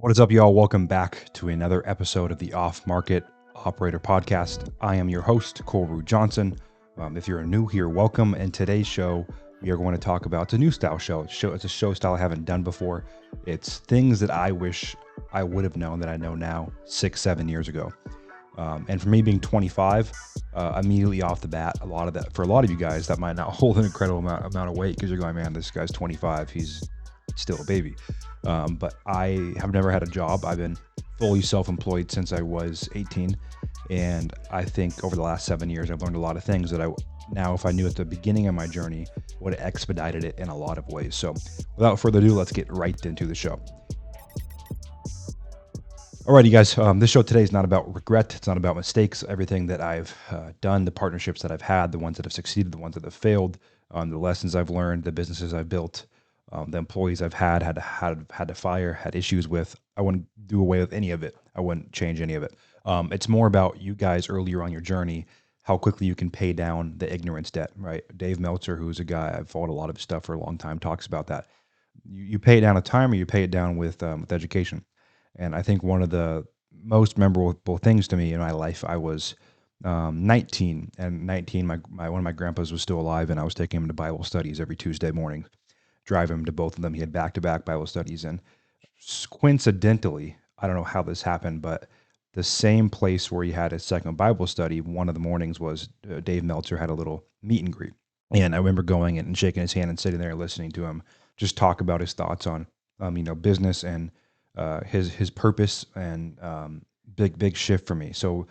What is up, y'all? Welcome back to another episode of the Off Market Operator Podcast. I am your host, Cole Ruud-Johnson. If you're new here, welcome. And today's show, we are going to talk about it's a new style show. It's a show style I haven't done before. It's things that I wish I would have known that I know now 6-7 years ago. And for me being 25, immediately off the bat, a lot of that, for a lot of you guys, that might not hold an incredible amount of weight because you're going, man, this guy's 25. He's still a baby. But I have never had a job. I've been fully self-employed since I was 18. And I think over the last 7 years, I've learned a lot of things that now, if I knew at the beginning of my journey, would have expedited it in a lot of ways. So without further ado, let's get right into the show. Alrighty, guys. This show today is not about regret. It's not about mistakes. Everything that I've done, the partnerships that I've had, the ones that have succeeded, the ones that have failed, the lessons I've learned, the businesses I've built, the employees I've had to fire, had issues with. I wouldn't do away with any of it. I wouldn't change any of it. It's more about you guys earlier on your journey, how quickly you can pay down the ignorance debt, right? Dave Meltzer, who's a guy I've followed a lot of his stuff for a long time, talks about that. You pay it down with time, or you pay it down with education. And I think one of the most memorable things to me in my life, I was 19, and 19, one of my grandpas was still alive, and I was taking him to Bible studies every Tuesday morning, drive him to both of them. He had back-to-back Bible studies, and coincidentally, I don't know how this happened, but the same place where he had his second Bible study, one of the mornings was Dave Meltzer had a little meet and greet. And I remember going and shaking his hand and sitting there and listening to him just talk about his thoughts on, business and his purpose, and big shift for me. So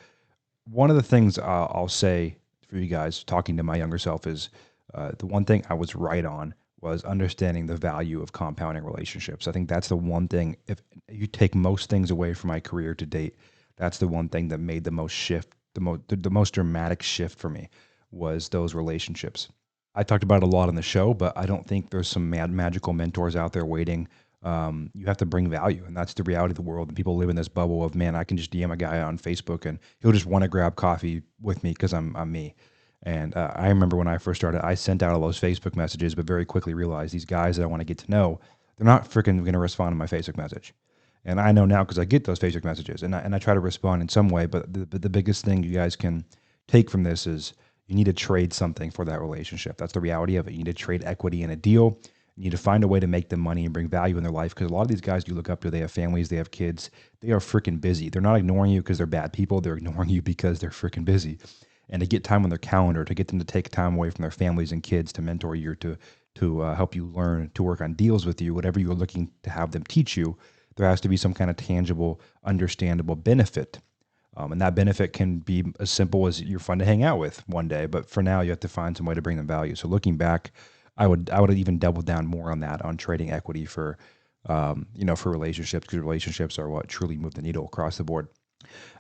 one of the things I'll say for you guys talking to my younger self is the one thing I was right on was understanding the value of compounding relationships. I think that's the one thing, if you take most things away from my career to date, that's the one thing that made the most shift, the most dramatic shift for me was those relationships. I talked about it a lot on the show, but I don't think there's some magical mentors out there waiting. You have to bring value, and that's the reality of the world. And people live in this bubble of, man, I can just DM a guy on Facebook and he'll just want to grab coffee with me because I'm me. And I remember when I first started, I sent out all those Facebook messages, but very quickly realized these guys that I want to get to know, they're not freaking going to respond to my Facebook message. And I know now because I get those Facebook messages, and I try to respond in some way. But the biggest thing you guys can take from this is you need to trade something for that relationship. That's the reality of it. You need to trade equity in a deal. You need to find a way to make them money and bring value in their life, because a lot of these guys you look up to, they have families, they have kids, they are freaking busy. They're not ignoring you because they're bad people. They're ignoring you because they're freaking busy. And to get time on their calendar, to get them to take time away from their families and kids to mentor you, to help you learn, to work on deals with you, whatever you're looking to have them teach you, there has to be some kind of tangible, understandable benefit. And that benefit can be as simple as you're fun to hang out with one day, but for now you have to find some way to bring them value. So looking back, I would even double down more on that, on trading equity for relationships, because relationships are what truly move the needle across the board.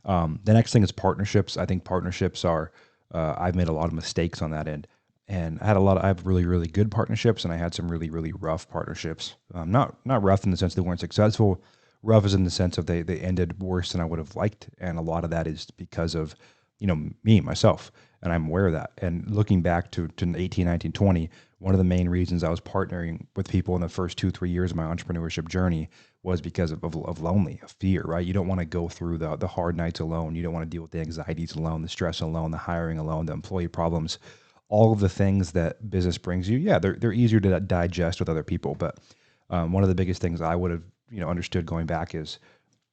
The next thing is partnerships. I think partnerships are, I've made a lot of mistakes on that end, and I have really, really good partnerships, and I had some really, really rough partnerships. Not rough in the sense they weren't successful. Rough is in the sense of they ended worse than I would have liked, and a lot of that is because of myself, and I'm aware of that. And looking back to 18, 19, 20, one of the main reasons I was partnering with people in the first 2-3 years of my entrepreneurship journey was because of lonely, of fear, right? You don't want to go through the hard nights alone. You don't want to deal with the anxieties alone, the stress alone, the hiring alone, the employee problems, all of the things that business brings you. Yeah, they're easier to digest with other people, but one of the biggest things I would have understood going back is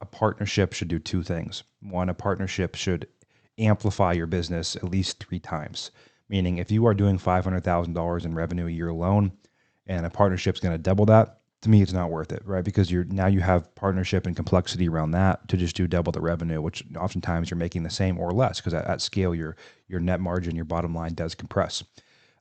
a partnership should do two things. One, a partnership should amplify your business at least 3 times. Meaning, if you are doing $500,000 in revenue a year alone, and a partnership's going to double that, to me, it's not worth it, right? Because you have partnership and complexity around that to just do double the revenue, which oftentimes you're making the same or less, because at scale, your net margin, your bottom line does compress.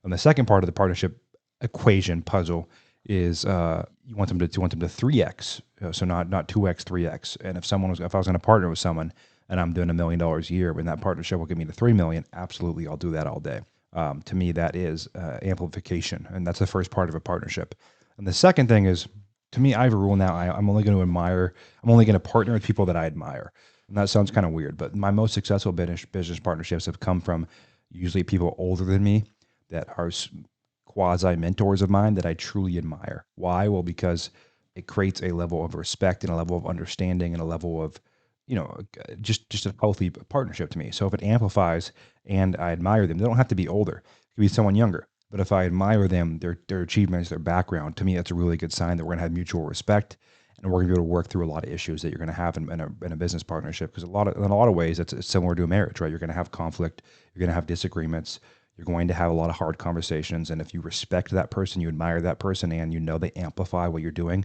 And the second part of the partnership equation puzzle is you want them to 3x, so not 2x, 3x. And if I was going to partner with someone and I'm doing $1 million a year, and that partnership will get me to $3 million, absolutely, I'll do that all day. To me, that is amplification, and that's the first part of a partnership. And the second thing is, to me, I have a rule now. I'm only going to partner with people that I admire. And that sounds kind of weird, but my most successful business partnerships have come from usually people older than me that are quasi mentors of mine that I truly admire. Why? Well, because it creates a level of respect and a level of understanding and a level of, just a healthy partnership to me. So if it amplifies and I admire them, they don't have to be older. It could be someone younger. But if I admire them, their achievements, their background, to me, that's a really good sign that we're going to have mutual respect and we're going to be able to work through a lot of issues that you're going to have in a business partnership. Because in a lot of ways, it's similar to a marriage, right? You're going to have conflict, you're going to have disagreements, you're going to have a lot of hard conversations. And if you respect that person, you admire that person, and you know they amplify what you're doing,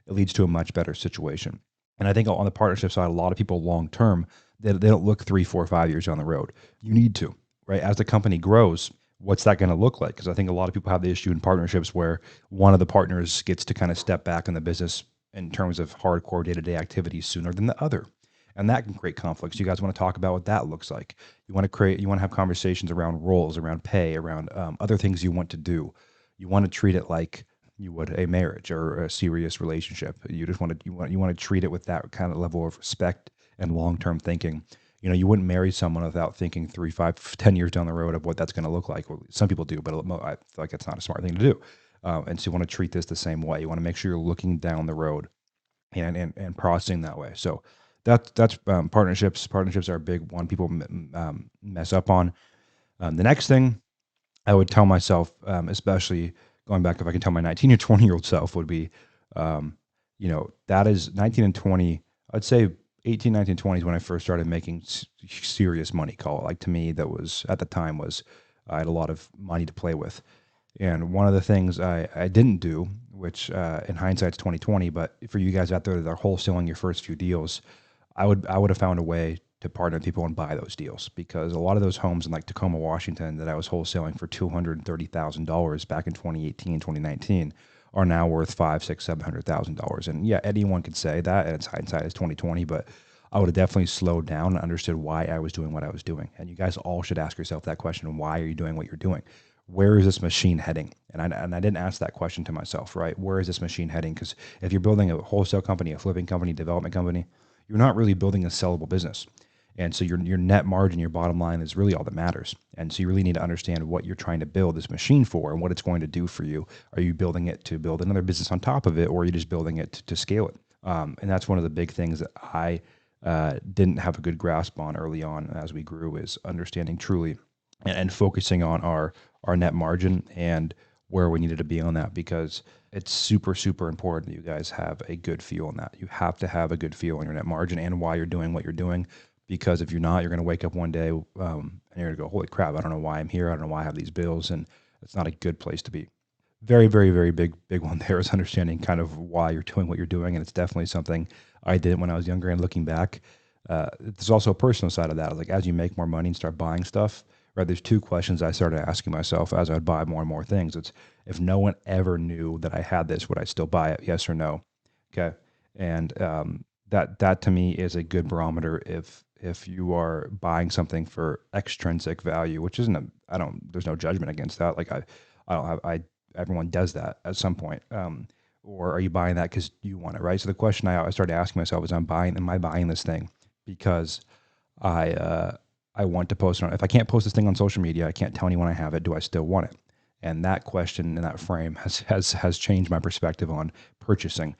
it leads to a much better situation. And I think on the partnership side, a lot of people long term, they don't look 3, 4, 5 years down the road. You need to, right? As the company grows, what's that going to look like? Because I think a lot of people have the issue in partnerships where one of the partners gets to kind of step back in the business in terms of hardcore day-to-day activities sooner than the other. And that can create conflicts. You guys want to talk about what that looks like. You want to have conversations around roles, around pay, around other things you want to do. You want to treat it like you would a marriage or a serious relationship. You just want to you want to treat it with that kind of level of respect and long-term thinking. You wouldn't marry someone without thinking 3, 5, 10 years down the road of what that's going to look like. Well, some people do, but I feel like that's not a smart thing to do. And so you want to treat this the same way. You want to make sure you're looking down the road and processing that way. So that's partnerships. Partnerships are a big one people mess up on. The next thing I would tell myself, especially going back, if I can tell my 19 or 20-year-old self, would be, that is 19 and 20. I'd say 18, 19, 20 is when I first started making serious money. Call it, like, to me, that was at the time was I had a lot of money to play with. And one of the things I didn't do, which in hindsight's 2020, but for you guys out there that are wholesaling your first few deals, I would have found a way to partner with people and buy those deals, because a lot of those homes in like Tacoma, Washington, that I was wholesaling for $230,000 back in 2018, 2019, are now worth $500,000, $600,000, $700,000. And yeah, anyone could say that, and it's hindsight is 2020, but I would have definitely slowed down and understood why I was doing what I was doing. And you guys all should ask yourself that question: why are you doing what you're doing? Where is this machine heading? And I didn't ask that question to myself, right? Where is this machine heading? Because if you're building a wholesale company, a flipping company, development company, you're not really building a sellable business. And so your net margin, your bottom line, is really all that matters. And so you really need to understand what you're trying to build this machine for and what it's going to do for you. Are you building it to build another business on top of it, or are you just building it to scale it? And that's one of the big things that I didn't have a good grasp on early on as we grew, is understanding truly and focusing on our net margin and where we needed to be on that, because it's super, super important that you guys have a good feel on that. You have to have a good feel on your net margin and why you're doing what you're doing, because if you're not, you're going to wake up one day and you're going to go, holy crap, I don't know why I'm here. I don't know why I have these bills. And it's not a good place to be. Very, very, very big one there is understanding kind of why you're doing what you're doing. And it's definitely something I did when I was younger. And looking back, there's also a personal side of that. Like, as you make more money and start buying stuff, right, there's two questions I started asking myself as I'd buy more and more things. It's, if no one ever knew that I had this, would I still buy it? Yes or no? Okay. And that to me is a good barometer. If you are buying something for extrinsic value, which isn't there's no judgment against that. Like, everyone does that at some point. Or are you buying that because you want it, right? So the question I started asking myself is, am I buying this thing because I want to post it on? If I can't post this thing on social media, I can't tell anyone I have it, do I still want it? And that question and that frame has changed my perspective on purchasing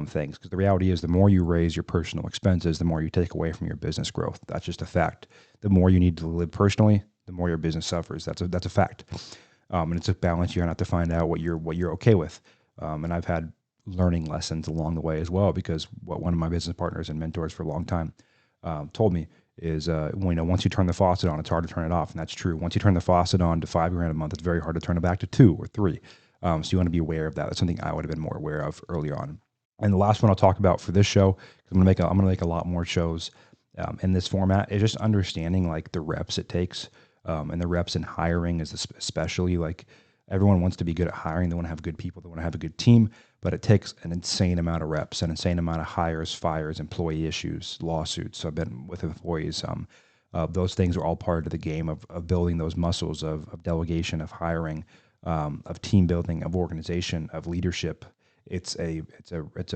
things. Because the reality is, the more you raise your personal expenses, the more you take away from your business growth. That's just a fact. The more you need to live personally, the more your business suffers. That's a fact. And it's a balance you're going to have to find out what you're okay with. And I've had learning lessons along the way as well, because what one of my business partners and mentors for a long time told me is, once you turn the faucet on, it's hard to turn it off. And that's true. Once you turn the faucet on to $5,000 a month, it's very hard to turn it back to 2 or 3. So you want to be aware of that. That's something I would have been more aware of earlier on. And the last one I'll talk about for this show, because I'm going to make a lot more shows in this format, is just understanding like the reps it takes. And the reps in hiring is especially, like, everyone wants to be good at hiring. They want to have good people. They want to have a good team, but it takes an insane amount of reps, an insane amount of hires, fires, employee issues, lawsuits. I've been with employees. Those things are all part of the game of building those muscles of delegation, of hiring, of team building, of organization, of leadership. It's a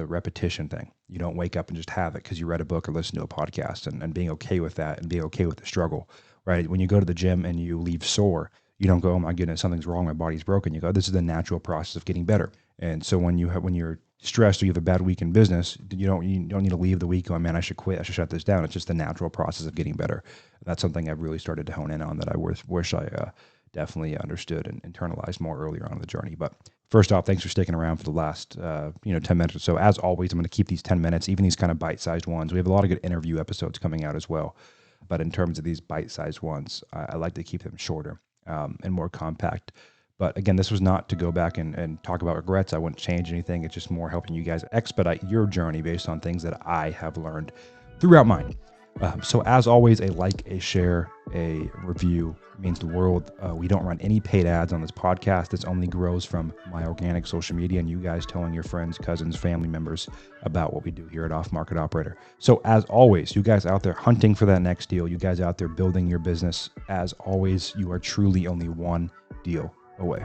repetition thing. You don't wake up and just have it because you read a book or listen to a podcast, and being okay with that and being okay with the struggle, right? When you go to the gym and you leave sore, you don't go, oh my goodness, something's wrong, my body's broken. You go, this is the natural process of getting better. And so when you're stressed or you have a bad week in business, you don't need to leave the week going, man, I should quit. I should shut this down. It's just the natural process of getting better. That's something I've really started to hone in on that I wish I definitely understood and internalized more earlier on in the journey. But first off, thanks for sticking around for the last 10 minutes or so. As always, I'm going to keep these 10 minutes, even these kind of bite-sized ones. We have a lot of good interview episodes coming out as well. But in terms of these bite-sized ones, I like to keep them shorter and more compact. But again, this was not to go back and talk about regrets. I wouldn't change anything. It's just more helping you guys expedite your journey based on things that I have learned throughout mine. So as always, a like, a share, a review means the world. We don't run any paid ads on this podcast. This only grows from my organic social media and you guys telling your friends, cousins, family members about what we do here at Off Market Operator. So as always, you guys out there hunting for that next deal, you guys out there building your business, as always, you are truly only one deal away.